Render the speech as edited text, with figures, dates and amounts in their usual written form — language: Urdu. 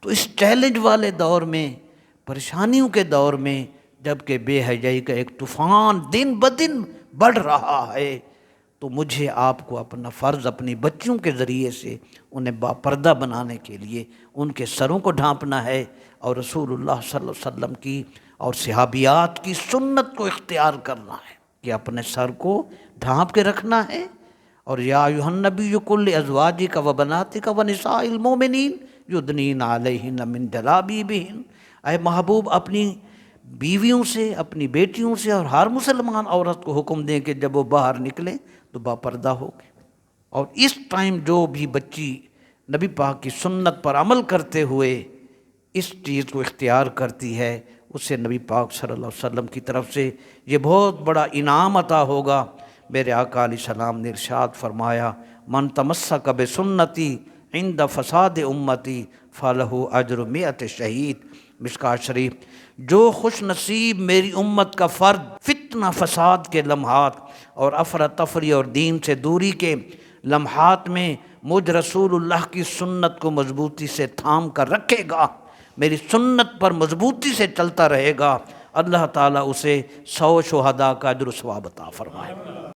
تو اس چیلنج والے دور میں، پریشانیوں کے دور میں، جب کہ بے حیائی کا ایک طوفان دن بدن بڑھ رہا ہے، تو مجھے آپ کو اپنا فرض اپنی بچیوں کے ذریعے سے انہیں باپردہ بنانے کے لیے ان کے سروں کو ڈھانپنا ہے، اور رسول اللہ صلی اللہ علیہ وسلم کی اور صحابیات کی سنت کو اختیار کرنا ہے کہ اپنے سر کو ڈھانپ کے رکھنا ہے۔ اور یا ایھا النبی قل لازواجک وبناتک ونساء المؤمنین یدنین علیہن من جلابیبہن، اے محبوب اپنی بیویوں سے، اپنی بیٹیوں سے اور ہر مسلمان عورت کو حکم دیں کہ جب وہ باہر نکلیں تو باپردہ ہو گئے۔ اور اس ٹائم جو بھی بچی نبی پاک کی سنت پر عمل کرتے ہوئے اس چیز کو اختیار کرتی ہے، اس سے نبی پاک صلی اللہ علیہ وسلم کی طرف سے یہ بہت بڑا انعام عطا ہوگا۔ میرے آقا علیہ السلام نے ارشاد فرمایا، من تمسک بسنتی عند فساد امتی فلہ اجر 100 شہید، مشکوٰۃ شریف۔ جو خوش نصیب میری امت کا فرد فتنہ فساد کے لمحات اور افراتفری اور دین سے دوری کے لمحات میں مجھ رسول اللہ کی سنت کو مضبوطی سے تھام کر رکھے گا، میری سنت پر مضبوطی سے چلتا رہے گا، اللہ تعالیٰ اسے 100 شہداء کا اجر و ثواب عطا فرمائے۔